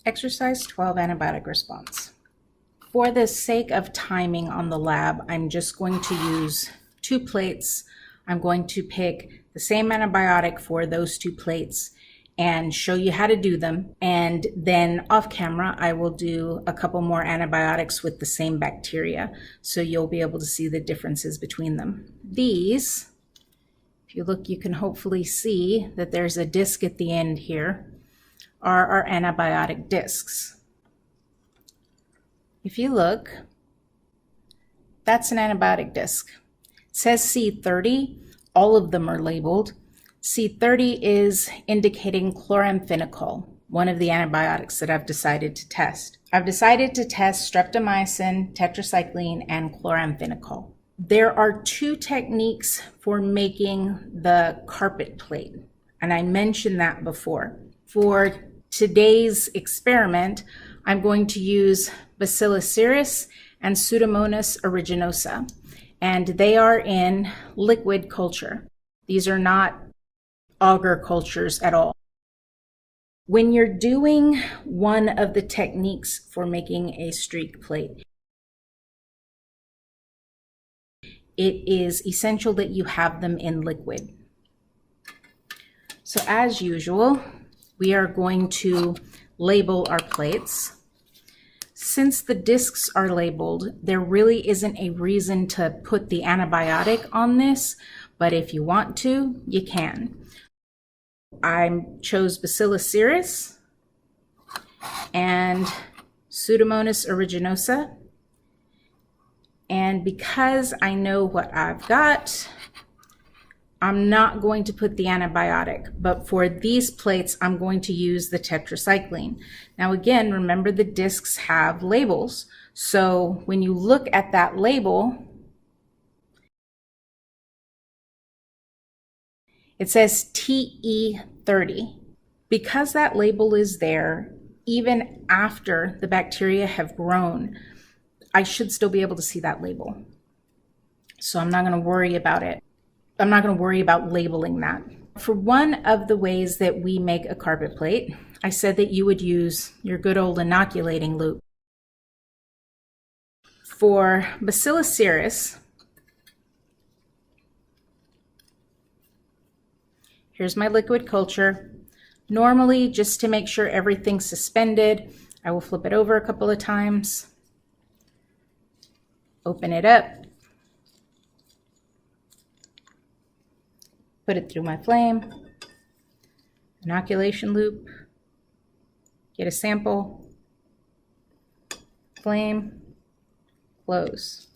Exercise 12, antibiotic response. For the sake of timing on the lab, I'm just going to use 2 plates. I'm going to pick the same antibiotic for those 2 plates and show you how to do them. And then off camera, I will do a couple more antibiotics with the same bacteria, so you'll be able to see the differences between them. These, if you look, you can hopefully see that there's a disc at the end here, are our antibiotic discs. If you look, that's an antibiotic disc. It says C30, all of them are labeled. C30 is indicating chloramphenicol, one of the antibiotics that I've decided to test. I've decided to test streptomycin, tetracycline, and chloramphenicol. There are 2 techniques for making the carpet plate, and I mentioned that before. For today's experiment, I'm going to use Bacillus cereus and Pseudomonas aeruginosa, and they are in liquid culture. These are not agar cultures at all. When you're doing one of the techniques for making a streak plate, it is essential that you have them in liquid. So as usual, we are going to label our plates. Since the discs are labeled, there really isn't a reason to put the antibiotic on this, but if you want to, you can. I chose Bacillus cereus and Pseudomonas aeruginosa. And because I know what I've got, I'm not going to put the antibiotic, but for these plates, I'm going to use the tetracycline. Now again, remember the discs have labels. So when you look at that label, it says TE30. Because that label is there, even after the bacteria have grown, I should still be able to see that label. So I'm not going to worry about it. I'm not going to worry about labeling that. For one of the ways that we make a carpet plate, I said that you would use your good old inoculating loop. For Bacillus cereus, here's my liquid culture. Normally, just to make sure everything's suspended, I will flip it over a couple of times, open it up, put it through my flame, inoculation loop, get a sample, flame, close.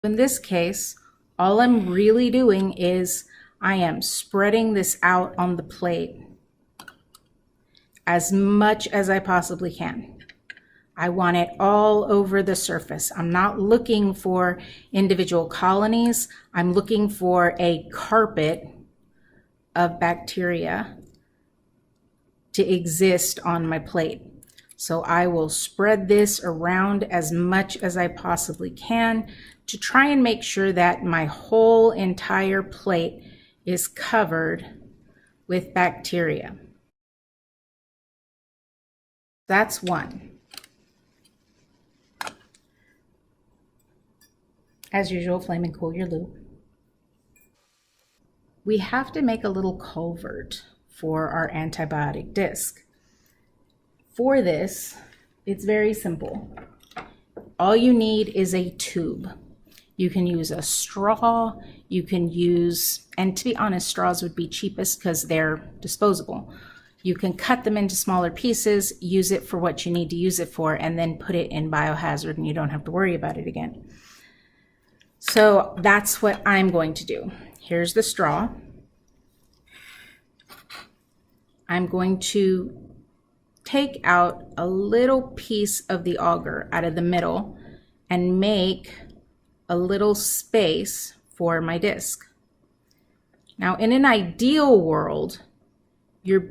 In this case, all I'm really doing is I am spreading this out on the plate as much as I possibly can. I want it all over the surface. I'm not looking for individual colonies. I'm looking for a carpet of bacteria to exist on my plate. So I will spread this around as much as I possibly can to try and make sure that my whole entire plate is covered with bacteria. That's one. As usual, flame and cool your loop. We have to make a little culvert for our antibiotic disc. For this, it's very simple. All you need is a tube. You can use a straw, you can use, and to be honest, straws would be cheapest because they're disposable. You can cut them into smaller pieces, use it for what you need to use it for, and then put it in biohazard and you don't have to worry about it again. So that's what I'm going to do. Here's the straw. I'm going to take out a little piece of the agar out of the middle and make a little space for my disc. Now, in an ideal world, your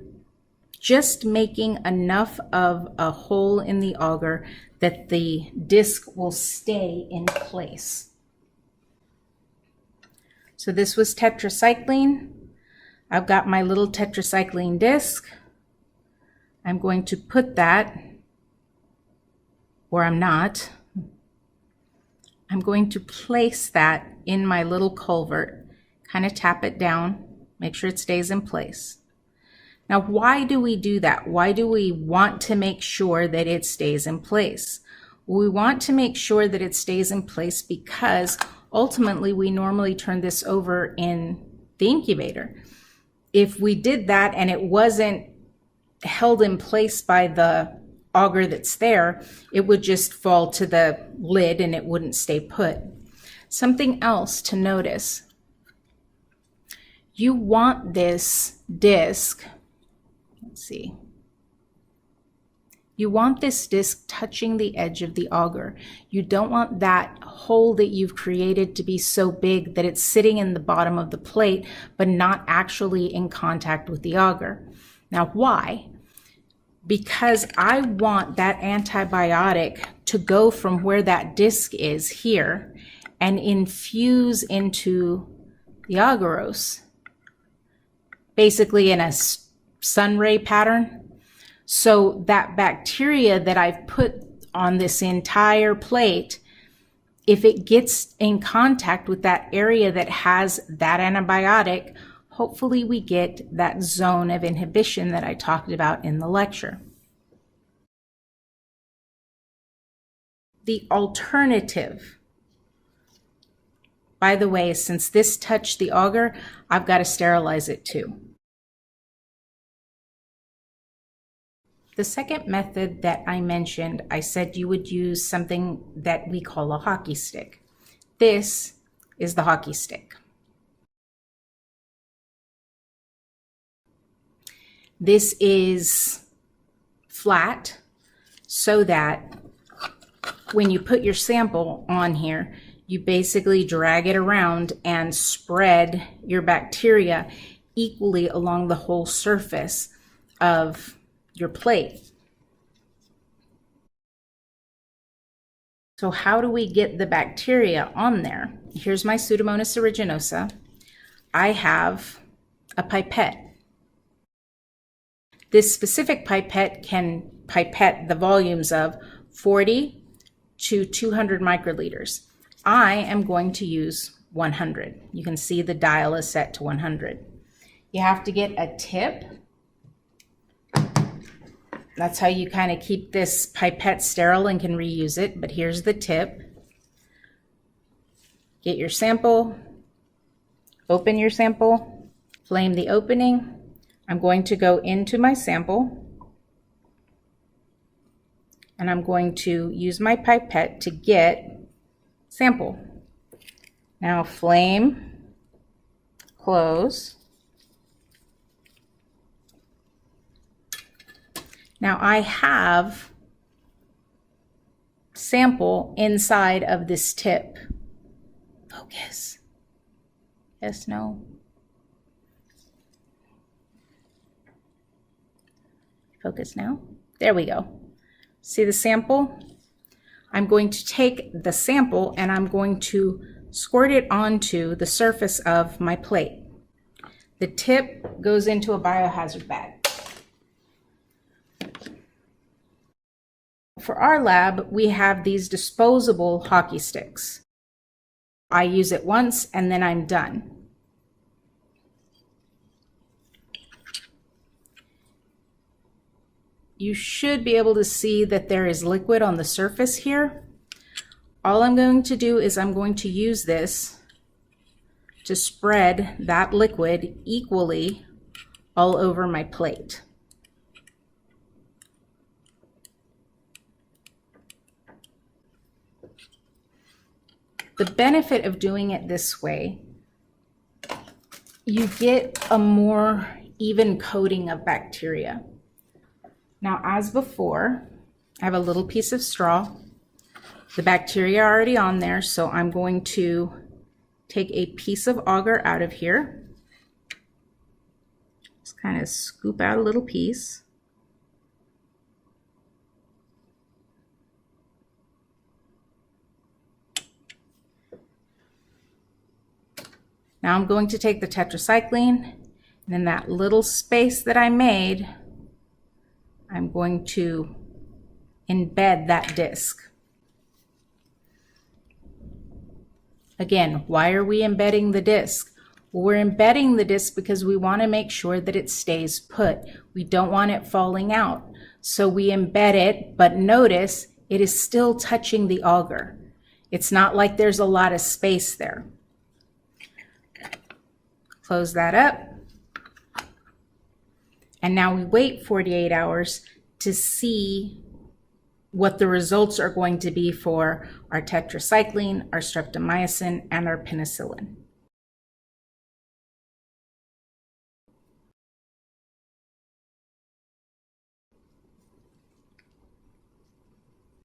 just making enough of a hole in the auger that the disc will stay in place. So this was tetracycline. I've got my little tetracycline disc. I'm going to put that, or I'm not. I'm going to place that in my little culvert, kind of tap it down, make sure it stays in place. Now, why do we do that? Why do we want to make sure that it stays in place? We want to make sure that it stays in place because ultimately we normally turn this over in the incubator. If we did that and it wasn't held in place by the auger that's there, it would just fall to the lid and it wouldn't stay put. Something else to notice, you want this disc, let's see, you want this disc touching the edge of the auger. You don't want that hole that you've created to be so big that it's sitting in the bottom of the plate but not actually in contact with the auger. Now, why? Because I want that antibiotic to go from where that disc is here and infuse into the agarose, basically in a sun ray pattern. So that bacteria that I've put on this entire plate, if it gets in contact with that area that has that antibiotic, hopefully we get that zone of inhibition that I talked about in the lecture. The alternative, by the way, since this touched the auger, I've got to sterilize it too. The second method that I mentioned, I said you would use something that we call a hockey stick. This is the hockey stick. This is flat so that when you put your sample on here, you basically drag it around and spread your bacteria equally along the whole surface of your plate. So how do we get the bacteria on there? Here's my Pseudomonas aeruginosa. I have a pipette. This specific pipette can pipette the volumes of 40 to 200 microliters. I am going to use 100. You can see the dial is set to 100. You have to get a tip. That's how you kind of keep this pipette sterile and can reuse it, but here's the tip. Get your sample, open your sample, flame the opening. I'm going to go into my sample and I'm going to use my pipette to get sample. Now flame, close. Now I have sample inside of this tip. Focus. Yes, no. Focus now. There we go. See the sample? I'm going to take the sample and I'm going to squirt it onto the surface of my plate. The tip goes into a biohazard bag. For our lab, we have these disposable hockey sticks. I use it once and then I'm done. You should be able to see that there is liquid on the surface here. All I'm going to do is I'm going to use this to spread that liquid equally all over my plate. The benefit of doing it this way, you get a more even coating of bacteria. Now, as before, I have a little piece of straw. The bacteria are already on there, so I'm going to take a piece of agar out of here. Just kind of scoop out a little piece. Now I'm going to take the tetracycline, and in that little space that I made, I'm going to embed that disc. Again, why are we embedding the disc? Well, we're embedding the disc because we want to make sure that it stays put. We don't want it falling out. So we embed it, but notice it is still touching the auger. It's not like there's a lot of space there. Close that up. And now we wait 48 hours to see what the results are going to be for our tetracycline, our streptomycin, and our penicillin.